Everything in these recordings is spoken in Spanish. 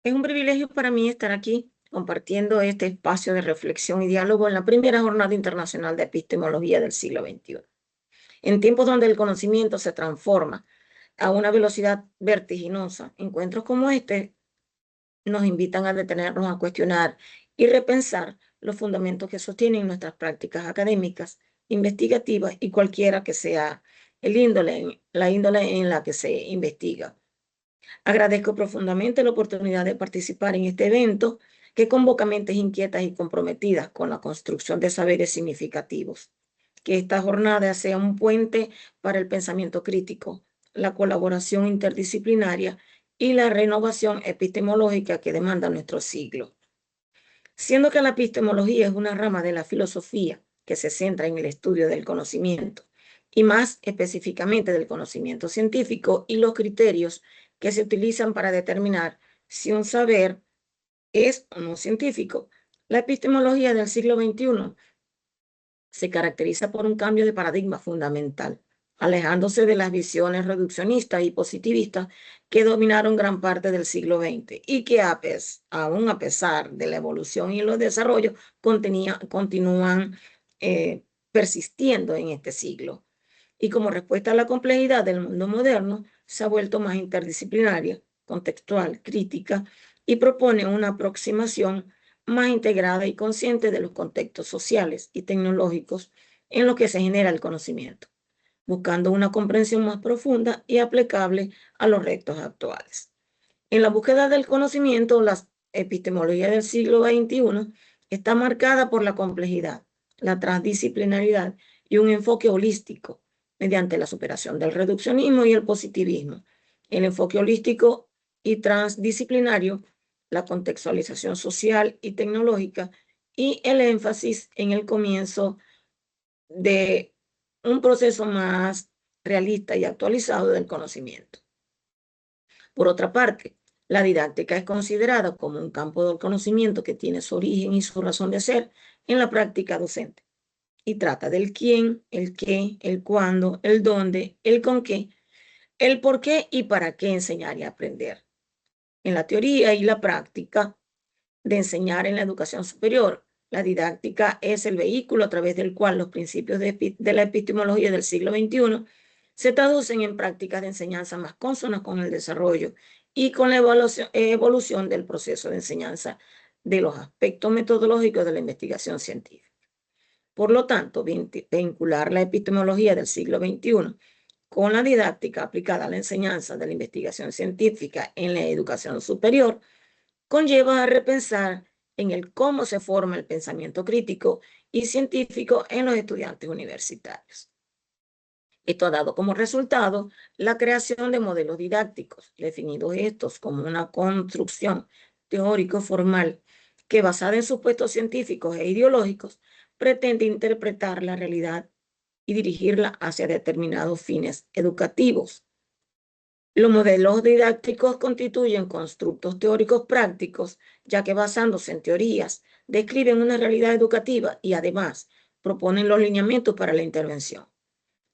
Es un privilegio para mí estar aquí compartiendo este espacio de reflexión y diálogo en la primera Jornada Internacional de Epistemología del siglo XXI. En tiempos donde el conocimiento se transforma a una velocidad vertiginosa, encuentros como este nos invitan a detenernos a cuestionar y repensar los fundamentos que sostienen nuestras prácticas académicas, investigativas y cualquiera que sea la índole en la que se investiga. Agradezco profundamente la oportunidad de participar en este evento que convoca mentes inquietas y comprometidas con la construcción de saberes significativos. Que esta jornada sea un puente para el pensamiento crítico, la colaboración interdisciplinaria y la renovación epistemológica que demanda nuestro siglo. Siendo que la epistemología es una rama de la filosofía que se centra en el estudio del conocimiento, y más específicamente del conocimiento científico y los criterios que se utilizan para determinar si un saber es o no científico. La epistemología del siglo XXI se caracteriza por un cambio de paradigma fundamental, alejándose de las visiones reduccionistas y positivistas que dominaron gran parte del siglo XX y que aún a pesar de la evolución y los desarrollos continúan persistiendo en este siglo. Y como respuesta a la complejidad del mundo moderno, se ha vuelto más interdisciplinaria, contextual, crítica y propone una aproximación más integrada y consciente de los contextos sociales y tecnológicos en los que se genera el conocimiento, buscando una comprensión más profunda y aplicable a los retos actuales. En la búsqueda del conocimiento, la epistemología del siglo XXI está marcada por la complejidad, la transdisciplinaridad y un enfoque holístico mediante la superación del reduccionismo y el positivismo. El enfoque holístico y transdisciplinario, la contextualización social y tecnológica y el énfasis en el comienzo de un proceso más realista y actualizado del conocimiento. Por otra parte, la didáctica es considerada como un campo del conocimiento que tiene su origen y su razón de ser en la práctica docente y trata del quién, el qué, el cuándo, el dónde, el con qué, el por qué y para qué enseñar y aprender. En la teoría y la práctica de enseñar en la educación superior, la didáctica es el vehículo a través del cual los principios de la epistemología del siglo XXI se traducen en prácticas de enseñanza más cónsonas con el desarrollo y con la evolución del proceso de enseñanza de los aspectos metodológicos de la investigación científica. Por lo tanto, vincular la epistemología del siglo XXI con la didáctica aplicada a la enseñanza de la investigación científica en la educación superior conlleva a repensar en el cómo se forma el pensamiento crítico y científico en los estudiantes universitarios. Esto ha dado como resultado la creación de modelos didácticos, definidos estos como una construcción teórico-formal que, basada en supuestos científicos e ideológicos, pretende interpretar la realidad y dirigirla hacia determinados fines educativos. Los modelos didácticos constituyen constructos teóricos prácticos, ya que basándose en teorías, describen una realidad educativa y además proponen los lineamientos para la intervención.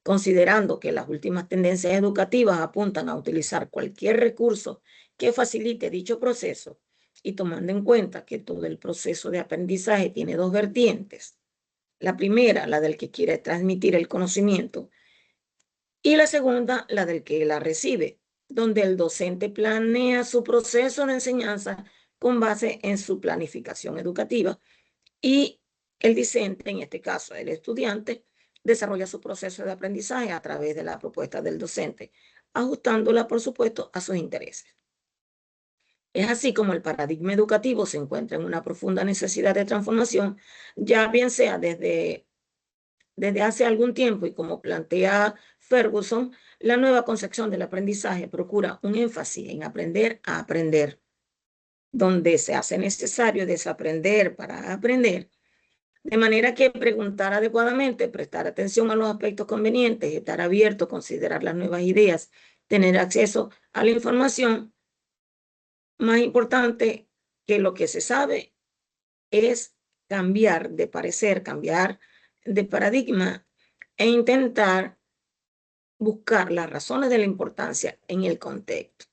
Considerando que las últimas tendencias educativas apuntan a utilizar cualquier recurso que facilite dicho proceso y tomando en cuenta que todo el proceso de aprendizaje tiene dos vertientes. La primera, la del que quiere transmitir el conocimiento, y la segunda, la del que la recibe, donde el docente planea su proceso de enseñanza con base en su planificación educativa y el discente, en este caso el estudiante, desarrolla su proceso de aprendizaje a través de la propuesta del docente, ajustándola, por supuesto, a sus intereses. Es así como el paradigma educativo se encuentra en una profunda necesidad de transformación, ya bien sea desde hace algún tiempo y como plantea Ferguson, la nueva concepción del aprendizaje procura un énfasis en aprender a aprender, donde se hace necesario desaprender para aprender, de manera que preguntar adecuadamente, prestar atención a los aspectos convenientes, estar abierto, considerar las nuevas ideas, tener acceso a la información, más importante que lo que se sabe es cambiar de parecer, cambiar de paradigma e intentar buscar las razones de la importancia en el contexto.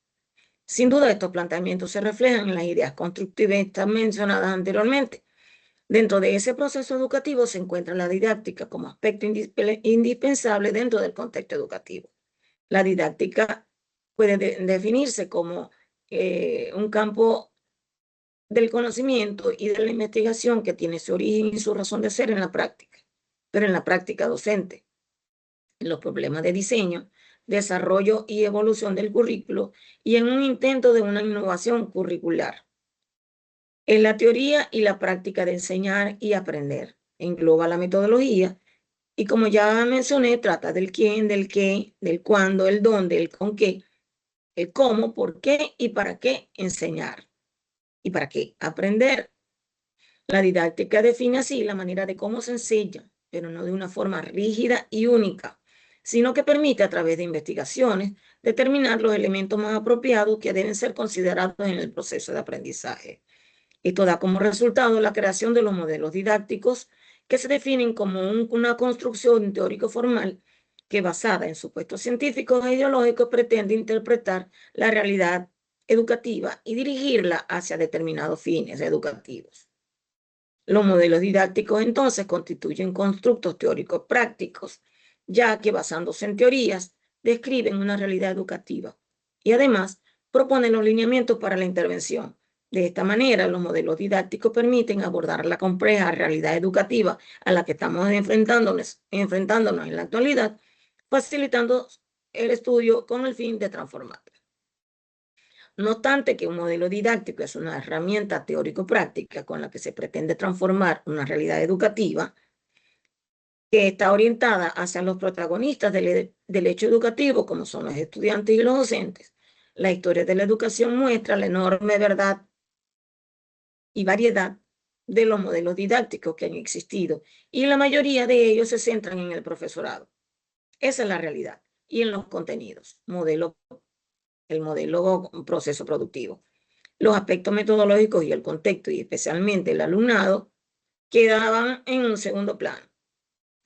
Sin duda, estos planteamientos se reflejan en las ideas constructivistas mencionadas anteriormente. Dentro de ese proceso educativo se encuentra la didáctica como aspecto indispensable dentro del contexto educativo. La didáctica puede definirse como un campo del conocimiento y de la investigación que tiene su origen y su razón de ser en la práctica, pero en la práctica docente, en los problemas de diseño, desarrollo y evolución del currículo y en un intento de una innovación curricular. En la teoría y la práctica de enseñar y aprender. Engloba la metodología y, como ya mencioné, trata del quién, del qué, del cuándo, el dónde, el con qué, el cómo, por qué y para qué enseñar y para qué aprender. La didáctica define así la manera de cómo se enseña, pero no de una forma rígida y única, sino que permite a través de investigaciones determinar los elementos más apropiados que deben ser considerados en el proceso de aprendizaje. Esto da como resultado la creación de los modelos didácticos que se definen como una construcción teórico-formal que, basada en supuestos científicos e ideológicos, pretende interpretar la realidad educativa y dirigirla hacia determinados fines educativos. Los modelos didácticos entonces constituyen constructos teóricos prácticos, ya que, basándose en teorías, describen una realidad educativa y además proponen los lineamientos para la intervención. De esta manera, los modelos didácticos permiten abordar la compleja realidad educativa a la que estamos enfrentándonos en la actualidad, facilitando el estudio con el fin de transformarla. No obstante que un modelo didáctico es una herramienta teórico-práctica con la que se pretende transformar una realidad educativa que está orientada hacia los protagonistas del hecho educativo, como son los estudiantes y los docentes, la historia de la educación muestra la enorme verdad y variedad de los modelos didácticos que han existido, y la mayoría de ellos se centran en el profesorado. Esa es la realidad. Y en los contenidos, el modelo proceso productivo. Los aspectos metodológicos y el contexto, y especialmente el alumnado, quedaban en un segundo plano.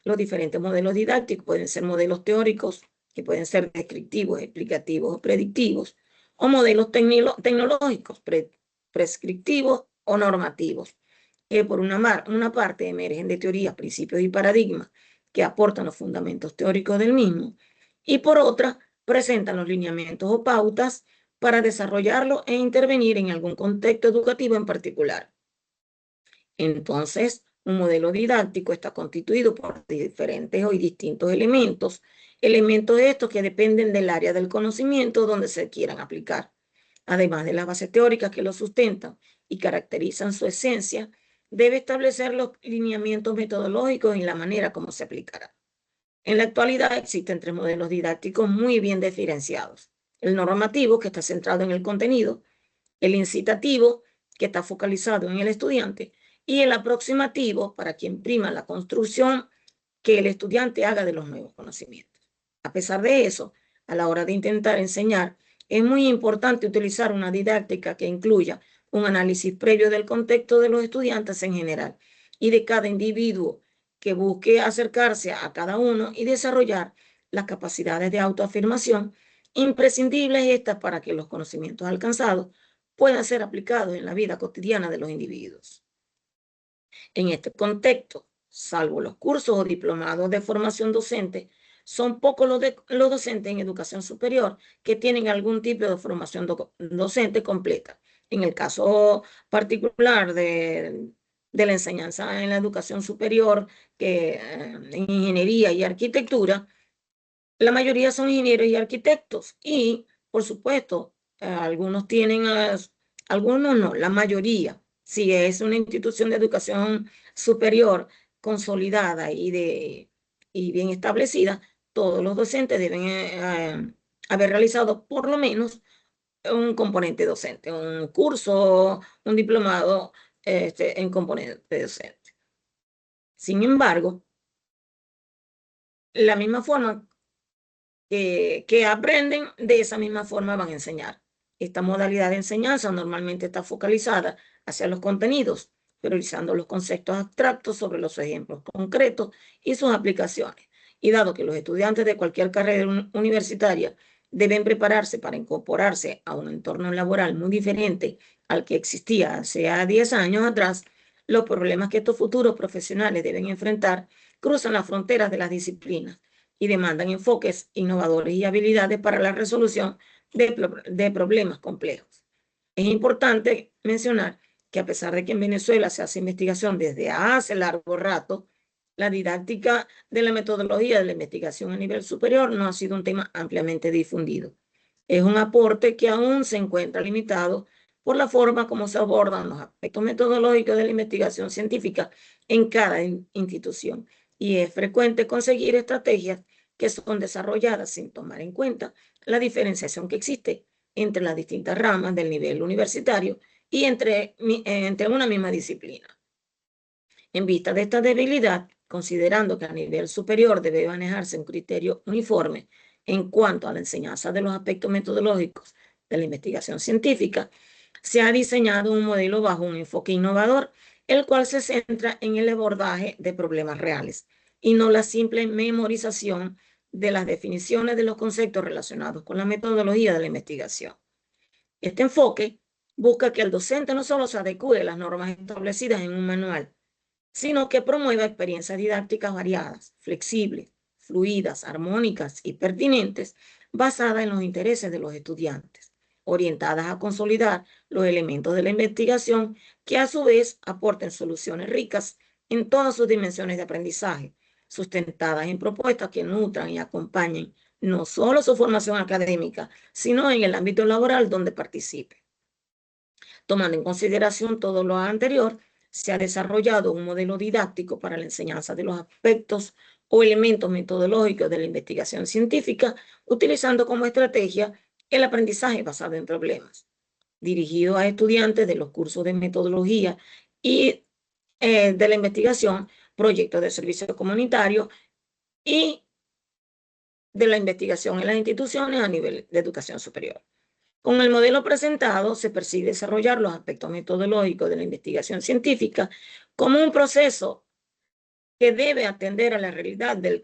Los diferentes modelos didácticos pueden ser modelos teóricos, que pueden ser descriptivos, explicativos o predictivos, o modelos tecnológicos, prescriptivos o normativos, que por una parte emergen de teorías, principios y paradigmas que aportan los fundamentos teóricos del mismo, y por otra presentan los lineamientos o pautas para desarrollarlo e intervenir en algún contexto educativo en particular. Entonces, un modelo didáctico está constituido por diferentes y distintos elementos estos que dependen del área del conocimiento donde se quieran aplicar. Además de las bases teóricas que lo sustentan y caracterizan su esencia, debe establecer los lineamientos metodológicos y la manera como se aplicará. En la actualidad existen tres modelos didácticos muy bien diferenciados. El normativo, que está centrado en el contenido; el incitativo, que está focalizado en el estudiante; y el aproximativo, para quien prima la construcción que el estudiante haga de los nuevos conocimientos. A pesar de eso, a la hora de intentar enseñar, es muy importante utilizar una didáctica que incluya un análisis previo del contexto de los estudiantes en general y de cada individuo, que busque acercarse a cada uno y desarrollar las capacidades de autoafirmación imprescindibles estas para que los conocimientos alcanzados puedan ser aplicados en la vida cotidiana de los individuos. En este contexto, salvo los cursos o diplomados de formación docente, son pocos los docentes en educación superior que tienen algún tipo de formación docente completa. En el caso particular de la enseñanza en la educación superior, en ingeniería y arquitectura, la mayoría son ingenieros y arquitectos y, por supuesto, algunos tienen, algunos no, la mayoría. Si es una institución de educación superior consolidada y bien establecida, todos los docentes deben haber realizado por lo menos un componente docente, un curso, un diplomado en componente docente. Sin embargo, la misma forma que aprenden, de esa misma forma van a enseñar. Esta modalidad de enseñanza normalmente está focalizada hacia los contenidos, priorizando los conceptos abstractos sobre los ejemplos concretos y sus aplicaciones. Y dado que los estudiantes de cualquier carrera universitaria deben prepararse para incorporarse a un entorno laboral muy diferente al que existía hace 10 años atrás, los problemas que estos futuros profesionales deben enfrentar cruzan las fronteras de las disciplinas y demandan enfoques innovadores y habilidades para la resolución de problemas complejos. Es importante mencionar que a pesar de que en Venezuela se hace investigación desde hace largo rato, la didáctica de la metodología de la investigación a nivel superior no ha sido un tema ampliamente difundido. Es un aporte que aún se encuentra limitado por la forma como se abordan los aspectos metodológicos de la investigación científica en cada institución. Y es frecuente conseguir estrategias que son desarrolladas sin tomar en cuenta la diferenciación que existe entre las distintas ramas del nivel universitario y entre una misma disciplina. En vista de esta debilidad, considerando que a nivel superior debe manejarse un criterio uniforme en cuanto a la enseñanza de los aspectos metodológicos de la investigación científica, se ha diseñado un modelo bajo un enfoque innovador, el cual se centra en el abordaje de problemas reales y no la simple memorización de las definiciones de los conceptos relacionados con la metodología de la investigación. Este enfoque busca que el docente no solo se adecue a las normas establecidas en un manual, sino que promueva experiencias didácticas variadas, flexibles, fluidas, armónicas y pertinentes, basadas en los intereses de los estudiantes, orientadas a consolidar los elementos de la investigación que a su vez aporten soluciones ricas en todas sus dimensiones de aprendizaje, sustentadas en propuestas que nutran y acompañen no solo su formación académica, sino en el ámbito laboral donde participe. Tomando en consideración todo lo anterior, se ha desarrollado un modelo didáctico para la enseñanza de los aspectos o elementos metodológicos de la investigación científica, utilizando como estrategia el aprendizaje basado en problemas, dirigido a estudiantes de los cursos de metodología y de la investigación, proyectos de servicio comunitario y de la investigación en las instituciones a nivel de educación superior. Con el modelo presentado se persigue desarrollar los aspectos metodológicos de la investigación científica como un proceso que debe atender a la realidad del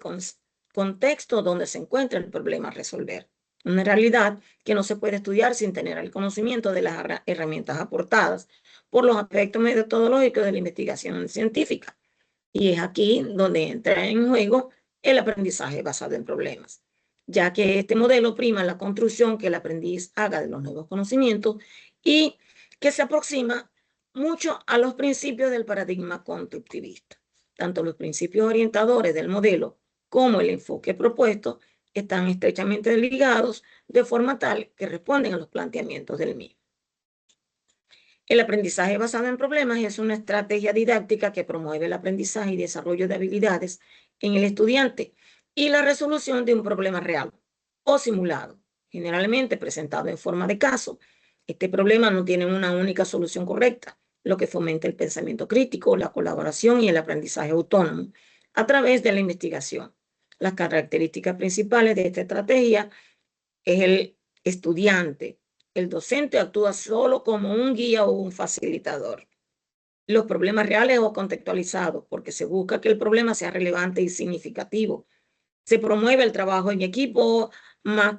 contexto donde se encuentra el problema a resolver. Una realidad que no se puede estudiar sin tener el conocimiento de las herramientas aportadas por los aspectos metodológicos de la investigación científica. Y es aquí donde entra en juego el aprendizaje basado en problemas, ya que este modelo prima la construcción que el aprendiz haga de los nuevos conocimientos y que se aproxima mucho a los principios del paradigma constructivista. Tanto los principios orientadores del modelo como el enfoque propuesto están estrechamente ligados de forma tal que responden a los planteamientos del mismo. El aprendizaje basado en problemas es una estrategia didáctica que promueve el aprendizaje y desarrollo de habilidades en el estudiante y la resolución de un problema real o simulado, generalmente presentado en forma de caso. Este problema no tiene una única solución correcta, lo que fomenta el pensamiento crítico, la colaboración y el aprendizaje autónomo a través de la investigación. Las características principales de esta estrategia es el estudiante. El docente actúa solo como un guía o un facilitador. Los problemas reales o contextualizados, porque se busca que el problema sea relevante y significativo. Se promueve el trabajo en equipo, más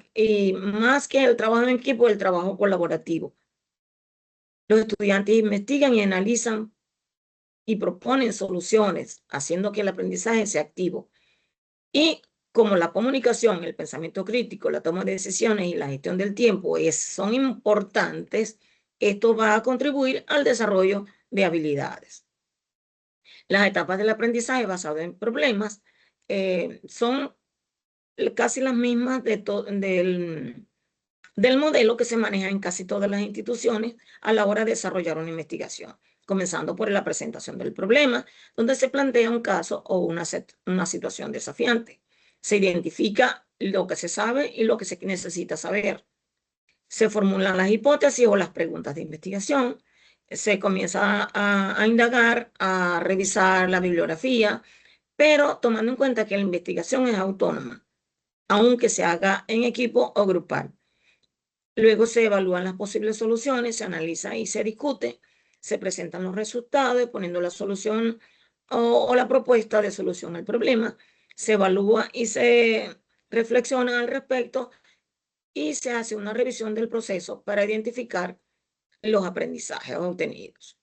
que el trabajo en equipo, el trabajo colaborativo. Los estudiantes investigan y analizan y proponen soluciones, haciendo que el aprendizaje sea activo. Y como la comunicación, el pensamiento crítico, la toma de decisiones y la gestión del tiempo son importantes, esto va a contribuir al desarrollo de habilidades. Las etapas del aprendizaje basado en problemas son casi las mismas del modelo que se maneja en casi todas las instituciones a la hora de desarrollar una investigación, comenzando por la presentación del problema, donde se plantea un caso o una situación desafiante. Se identifica lo que se sabe y lo que se necesita saber. Se formulan las hipótesis o las preguntas de investigación. Se comienza a indagar, a revisar la bibliografía, pero tomando en cuenta que la investigación es autónoma, aunque se haga en equipo o grupal. Luego se evalúan las posibles soluciones, se analiza y se discute, se presentan los resultados, poniendo la solución o la propuesta de solución al problema, se evalúa y se reflexiona al respecto y se hace una revisión del proceso para identificar los aprendizajes obtenidos.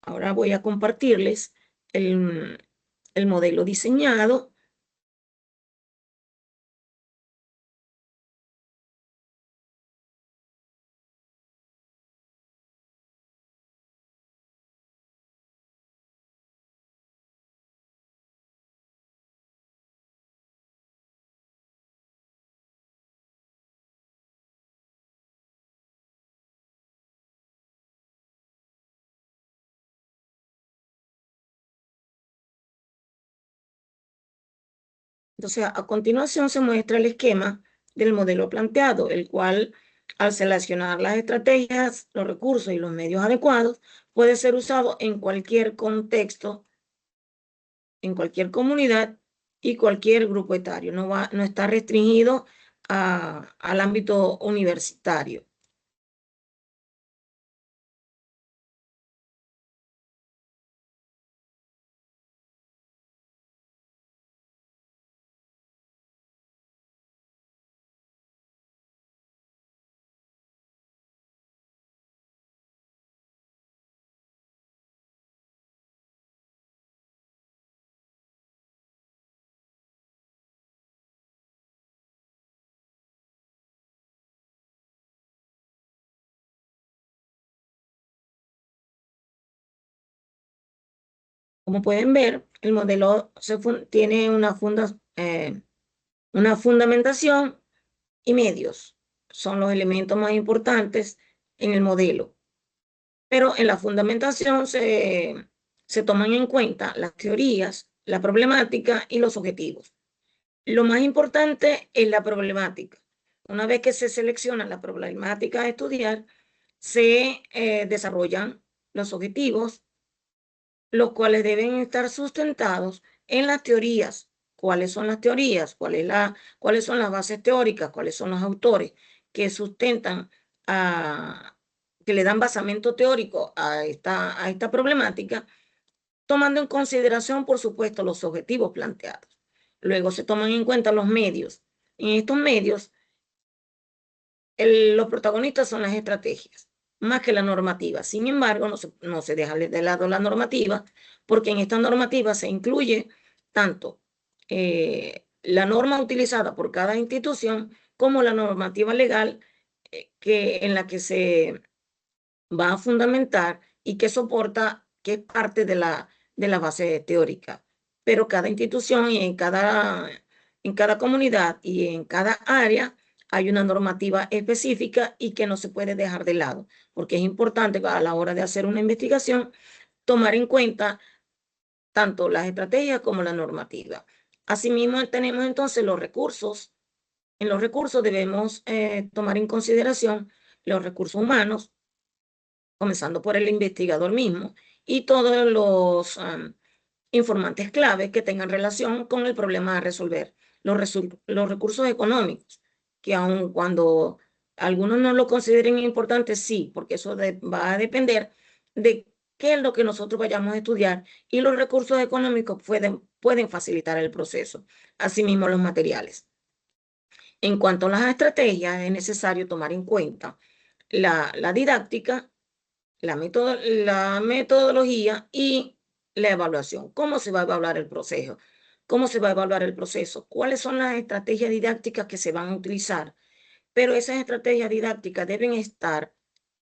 Ahora voy a compartirles el modelo diseñado. Entonces, a continuación se muestra el esquema del modelo planteado, el cual, al seleccionar las estrategias, los recursos y los medios adecuados, puede ser usado en cualquier contexto, en cualquier comunidad y cualquier grupo etario. No está restringido al ámbito universitario. Como pueden ver, el modelo tiene una fundamentación y medios. Son los elementos más importantes en el modelo. Pero en la fundamentación se toman en cuenta las teorías, la problemática y los objetivos. Lo más importante es la problemática. Una vez que se selecciona la problemática a estudiar, se desarrollan los objetivos, los cuales deben estar sustentados en las teorías. ¿Cuáles son las teorías? ¿Cuáles son las bases teóricas? ¿Cuáles son los autores que sustentan, que le dan basamento teórico a esta problemática? Tomando en consideración, por supuesto, los objetivos planteados. Luego se toman en cuenta los medios. En estos medios, los protagonistas son las estrategias, más que la normativa. Sin embargo, no se deja de lado la normativa, porque en esta normativa se incluye tanto la norma utilizada por cada institución como la normativa legal en la que se va a fundamentar y que soporta, que es parte de la base teórica. Pero cada institución y en cada comunidad y en cada área hay una normativa específica y que no se puede dejar de lado, porque es importante a la hora de hacer una investigación tomar en cuenta tanto las estrategias como la normativa. Asimismo, tenemos entonces los recursos. En los recursos debemos tomar en consideración los recursos humanos, comenzando por el investigador mismo y todos los informantes clave que tengan relación con el problema a resolver. Los recursos económicos, que aun cuando algunos no lo consideren importante, sí, porque eso va a depender de qué es lo que nosotros vayamos a estudiar, y los recursos económicos pueden facilitar el proceso. Asimismo, los materiales. En cuanto a las estrategias, es necesario tomar en cuenta la didáctica, la metodología y la evaluación. ¿Cómo se va a evaluar el proceso? ¿Cómo se va a evaluar el proceso? ¿Cuáles son las estrategias didácticas que se van a utilizar? Pero esas estrategias didácticas deben estar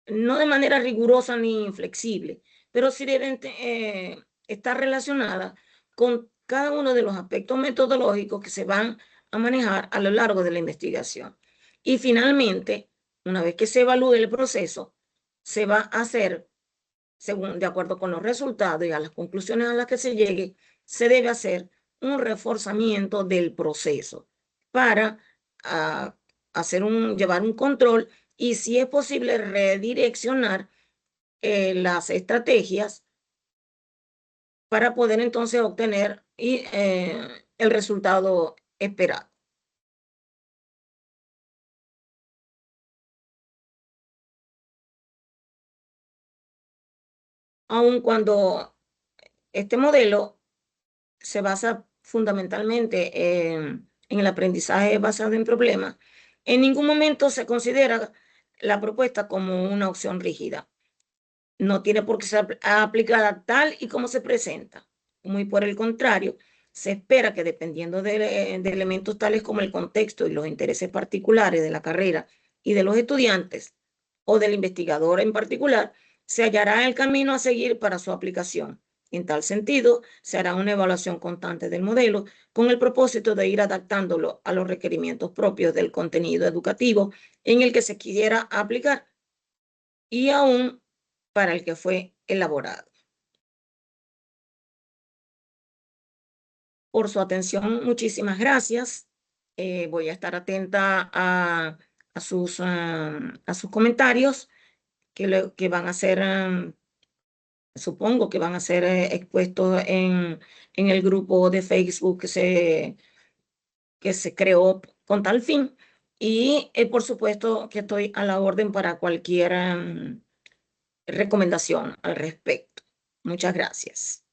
no de manera rigurosa ni inflexible, pero sí deben estar relacionadas con cada uno de los aspectos metodológicos que se van a manejar a lo largo de la investigación. Y finalmente, una vez que se evalúe el proceso, se va a hacer, según de acuerdo con los resultados y a las conclusiones a las que se llegue, se debe hacer un reforzamiento del proceso para ah, llevar un control y, si es posible, redireccionar las estrategias para poder entonces obtener el resultado esperado. Aun cuando este modelo se basa fundamentalmente en el aprendizaje basado en problemas, en ningún momento se considera la propuesta como una opción rígida. No tiene por qué ser aplicada tal y como se presenta. Muy por el contrario, se espera que dependiendo de elementos tales como el contexto y los intereses particulares de la carrera y de los estudiantes o del investigador en particular, se hallará el camino a seguir para su aplicación. En tal sentido, se hará una evaluación constante del modelo con el propósito de ir adaptándolo a los requerimientos propios del contenido educativo en el que se quiera aplicar y aún para el que fue elaborado. Por su atención, muchísimas gracias. Voy a estar atenta a sus comentarios que van a ser, supongo que van a ser expuestos en el grupo de Facebook que se creó con tal fin. Y por supuesto que estoy a la orden para cualquier recomendación al respecto. Muchas gracias.